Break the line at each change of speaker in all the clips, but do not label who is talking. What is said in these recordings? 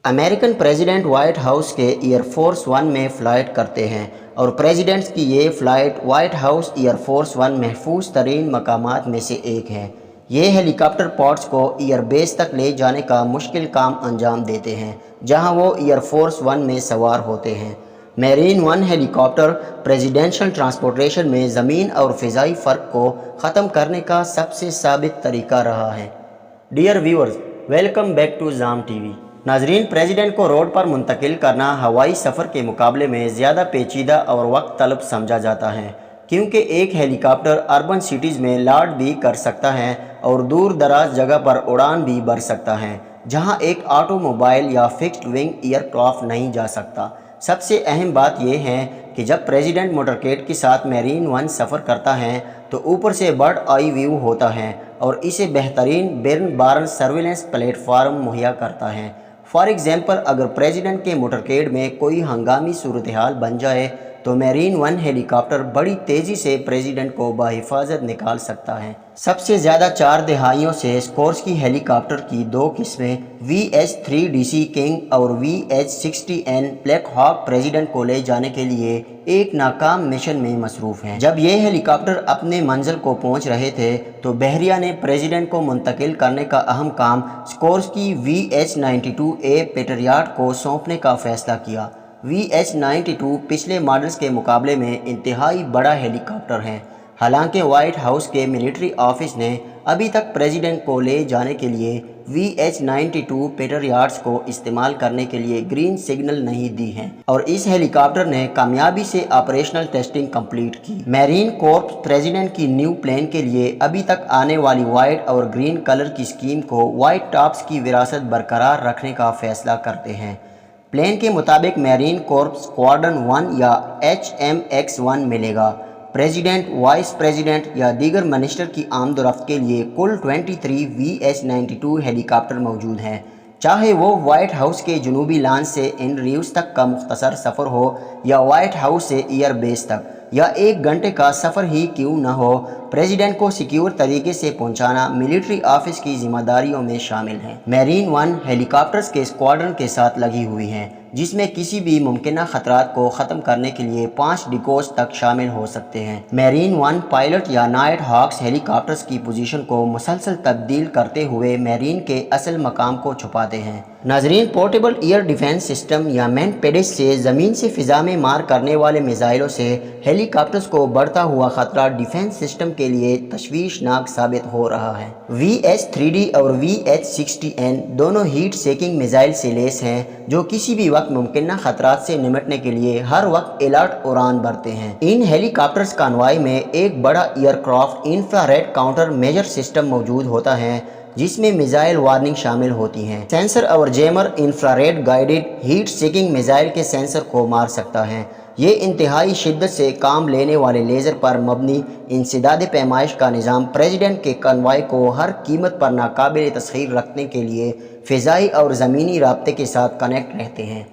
American president white house के air force one में flight करते हैं और प्रेसिडेंट्स की ये flight white house air force one महफूज तरीन मकामात में से एक है। ये हेलीकॉप्टर पॉड्स को एयरबेस तक ले जाने का मुश्किल काम अंजाम देते हैं, जहां वो एयरफोर्स वन में सवार होते हैं। Marine one helicopter presidential transportation में ज़मीन और फ़िज़ाई फ़र्क को ख़त्म करने का सबसे साबित तरीका रहा है। Dear viewers, welcome back to Jaam TV. नाजरीन, प्रेसिडेंट को रोड पर मुंतकिल करना हवाई सफ़र के मुकाबले में ज़्यादा पेचीदा और वक्त तलब समझा जाता है, क्योंकि एक हेलीकॉप्टर अर्बन सिटीज़ में लैंड भी कर सकता है और दूर दराज जगह पर उड़ान भी भर सकता है, जहां एक ऑटोमोबाइल या फिक्स्ड विंग एयरक्राफ्ट नहीं जा सकता। सबसे अहम बात यह है कि जब प्रेसिडेंट मोटरकेड के साथ मेरीन वन सफ़र करता है तो ऊपर से बर्ड आई व्यू होता है और इसे बेहतरीन बर्न बारन सर्विलेंस प्लेटफार्म मुहैया करता है। फॉर एग्ज़ाम्पल, अगर प्रेसिडेंट के मोटरकेड में कोई हंगामी सूरत हाल बन जाए तो मेरीन वन हेलीकॉप्टर बड़ी तेज़ी से प्रेसिडेंट को बाहिफाजत निकाल सकता है। सबसे ज़्यादा 4 दहाइयों से स्कोर्सकी हेलीकॉप्टर की 2 किस्में VH-3DC किंग और VH-60N ब्लैक हॉक प्रेसिडेंट को ले जाने के लिए एक नाकाम मिशन में मसरूफ़ हैं। जब ये हेलीकॉप्टर अपने मंजिल को पहुंच रहे थे तो बहरिया ने प्रेसिडेंट को मुंतकिल करने का अहम काम स्कोर्सकी VH-92A पेट्रियट को सौंपने का फ़ैसला किया। VH-92 पिछले मॉडल्स के मुकाबले में इंतहाई बड़ा हेलीकॉप्टर है। हालांकि वाइट हाउस के मिलिट्री ऑफिस ने अभी तक प्रेसिडेंट को ले जाने के लिए VH-92 पेट्रियट्स को इस्तेमाल करने के लिए ग्रीन सिग्नल नहीं दी है और इस हेलीकॉप्टर ने कामयाबी से ऑपरेशनल टेस्टिंग कंप्लीट की। मैरीन कॉर्प्स प्रेसिडेंट की न्यू प्लेन के लिए अभी तक आने वाली वाइट और ग्रीन कलर की स्कीम को वाइट टॉप्स की विरासत बरकरार रखने का फैसला करते हैं। प्लेन के मुताबिक मैरीन कॉर्प्स स्क्वाड्रन 1 या HMX-1 मिलेगा। प्रेसिडेंट, वाइस प्रेसिडेंट या दीगर मिनिस्टर की आमदोरफ्त के लिए कुल 23 VH-92 हेलीकॉप्टर मौजूद हैं, चाहे वो वाइट हाउस के जनूबी लॉन से इन रिव्स तक का मुख्तसर सफ़र हो या वाइट हाउस से एयर बेस तक या 1 घंटे का सफ़र ही क्यों न हो। प्रेसिडेंट को सिक्योर तरीके से पहुंचाना मिलिट्री ऑफिस की जिम्मेदारियों में शामिल है। मेरीन वन हेलीकॉप्टर्स के स्क्वाड्रन के साथ लगी हुई हैं, जिसमें किसी भी मुमकिन खतरात को ख़त्म करने के लिए 5 डिकोस तक शामिल हो सकते हैं। मेरीन वन पायलट या नाइट हॉक्स हेलीकॉप्टर्स की पोजीशन को मुसलसल तब्दील करते हुए मेरीन के असल मकाम को छुपाते हैं। नाजरीन, पोर्टेबल एयर डिफेंस सिस्टम या मैन पेडिस से ज़मीन से फ़िज़ा में मार करने वाले मिसाइलों से हेलीकॉप्टर्स को बढ़ता हुआ ख़तरा डिफेंस सिस्टम के लिए तशवीशनाक साबित हो रहा है। VH-3D और VH-60N दोनों हीट सेकिंग मिसाइल से लेस हैं, जो किसी भी वक्त मुमकिन खतरात से निपटने के लिए हर वक्त अलर्ट उड़ान भरते हैं। इन हेलीकॉप्टर्स कॉन्वॉय में एक बड़ा aircraft infrared counter measure system मौजूद होता है, जिसमें मिसाइल वार्निंग शामिल होती हैं। सेंसर और jammer infrared guided heat seeking missile के सेंसर को मार सकता है। ये इंतहाई शिद्दत से काम लेने वाले लेज़र पर मबनी इंसदाद पैमाइश का निज़ाम प्रेसिडेंट के कॉन्वॉय को हर कीमत पर नाकाबिल तस्खीर रखने के लिए फ़िज़ाई और ज़मीनी राब्ते के साथ कनेक्ट रहते हैं।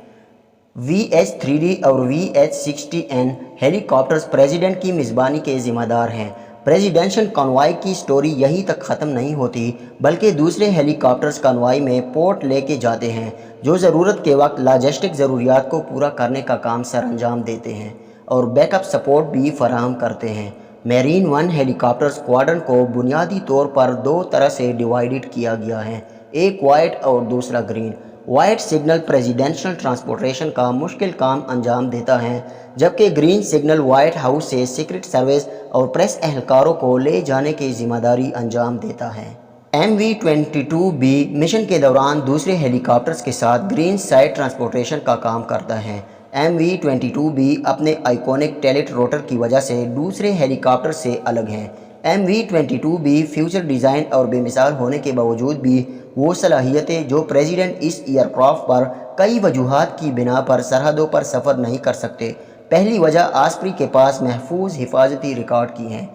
VH-3D और VH-60N हेलीकॉप्टर्स प्रेसिडेंट की मेज़बानी के ज़िम्मेदार हैं। प्रेसिडेंशियल कॉन्वॉय की स्टोरी यहीं तक ख़त्म नहीं होती, बल्कि दूसरे हेलीकॉप्टर्स कॉन्वॉय में पोर्ट लेके जाते हैं, जो ज़रूरत के वक्त लॉजिस्टिक ज़रूरियात को पूरा करने का काम सर अंजाम देते हैं और बैकअप सपोर्ट भी फराहम करते हैं। मेरीन वन हेलीकॉप्टर स्क्वाड्रन को बुनियादी तौर पर 2 तरह से डिवाइडेड किया गया है, एक वाइट और दूसरा green. White signal presidential transportation का मुश्किल काम अंजाम देता है, जबकि ग्रीन सिग्नल वाइट हाउस से सीक्रेट सर्विस और प्रेस एहलकारों को ले जाने की जिम्मेदारी अंजाम देता है। MV-22B मिशन के दौरान दूसरे हेलीकॉप्टर्स के साथ ग्रीन साइड ट्रांसपोर्टेशन का काम करता है। MV-22B अपने आइकॉनिक टेलिट रोटर की वजह से दूसरे हेलीकॉप्टर से अलग हैं। MV-22B फ्यूचर डिज़ाइन और बेमिसाल होने के बावजूद भी वो सलाहियतें जो प्रेसिडेंट इस एयरक्राफ्ट पर कई वजूहात की बिना पर सरहदों पर सफ़र नहीं कर सकते। पहली वजह, आस्प्री के पास महफूज हिफाजती रिकॉर्ड की है।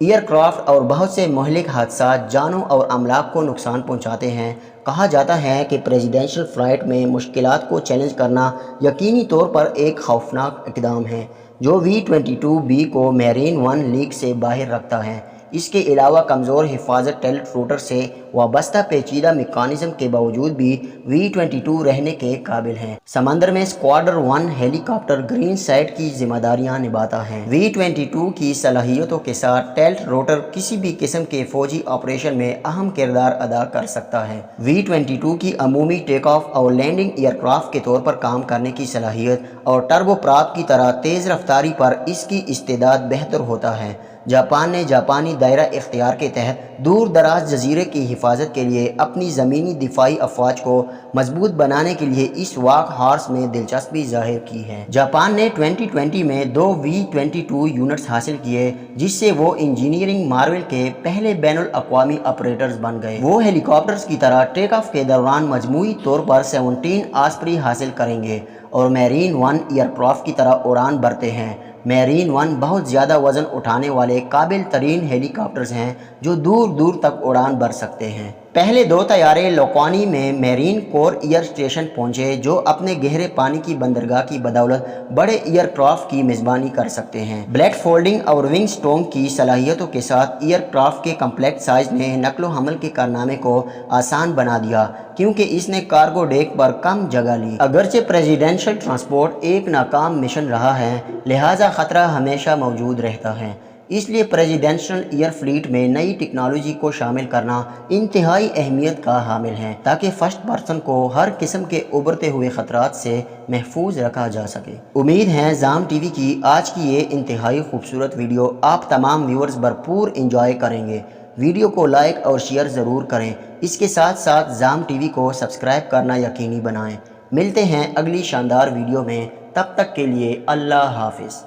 एयरक्राफ्ट और बहुत से महलिक हादसा जानों और अमलाक को नुकसान पहुंचाते हैं। कहा जाता है कि प्रेसिडेंशियल फ़्लाइट में मुश्किलात को चैलेंज करना यकीनी तौर पर एक खौफनाक इक़दाम है, जो V-22B को मेरीन वन लीग से बाहर रखता है। اس کے علاوہ کمزور حفاظت ٹیلٹ روٹر سے وابستہ پیچیدہ میکانزم کے باوجود بھی V-22 رہنے کے قابل ہیں۔ سمندر میں اسکواڈر 1 ہیلی کاپٹر گرین سائٹ کی ذمہ داریاں نبھاتا ہے۔ V-22 کی صلاحیتوں کے ساتھ ٹیلٹ روٹر کسی بھی قسم کے فوجی آپریشن میں اہم کردار ادا کر سکتا ہے۔ V-22 کی عمومی ٹیک آف اور لینڈنگ ایئر کرافٹ کے طور پر کام کرنے کی صلاحیت اور ٹربو پراپ کی طرح تیز رفتاری پر اس کی استعداد بہتر ہوتا ہے۔ جاپان نے جاپانی دائرہ اختیار کے تحت دور دراز جزیرے کی حفاظت کے لیے اپنی زمینی دفاعی افواج کو مضبوط بنانے کے لیے اس واک ہارس میں دلچسپی ظاہر کی ہے۔ جاپان نے 2020 میں 2 V-22 یونٹس حاصل کیے، جس سے وہ انجینئرنگ مارول کے پہلے بین الاقوامی آپریٹرز بن گئے۔ وہ ہیلی کاپٹرز کی طرح ٹیک آف کے دوران مجموعی طور پر 17 آسپری حاصل کریں گے اور میرین 1 ایئر کرافٹ کی طرح اڑان بھرتے ہیں۔ میرین 1 بہت زیادہ وزن اٹھانے والے قابل ترین ہیلی کاپٹرز ہیں جو دور دور تک اڑان بھر سکتے ہیں۔ پہلے 2 طیارے لوکوانی میں میرین کور ایئر اسٹیشن پہنچے، جو اپنے گہرے پانی کی بندرگاہ کی بدولت بڑے ایئر کرافٹ کی میزبانی کر سکتے ہیں۔ بلیڈ فولڈنگ اور ونگ سٹونگ کی صلاحیتوں کے ساتھ ایئر کرافٹ کے کمپلیکس سائز نے نقل و حمل کے کارنامے کو آسان بنا دیا، کیونکہ اس نے کارگو ڈیک پر کم جگہ لی۔ اگرچہ پریزیڈنشل ٹرانسپورٹ ایک ناکام مشن رہا ہے، لہٰذا خطرہ ہمیشہ موجود رہتا ہے۔ اس لیے پریزیڈنشل ایئر فلیٹ میں نئی ٹیکنالوجی کو شامل کرنا انتہائی اہمیت کا حامل ہے، تاکہ فرسٹ پرسن کو ہر قسم کے ابھرتے ہوئے خطرات سے محفوظ رکھا جا سکے۔ امید ہے زام ٹی وی کی آج کی یہ انتہائی خوبصورت ویڈیو آپ تمام ویورز بھرپور انجوائے کریں گے۔ ویڈیو کو لائک اور شیئر ضرور کریں۔ اس کے ساتھ ساتھ زام ٹی وی کو سبسکرائب کرنا یقینی بنائیں۔ ملتے ہیں اگلی شاندار ویڈیو میں، تب تک کے لیے اللہ حافظ۔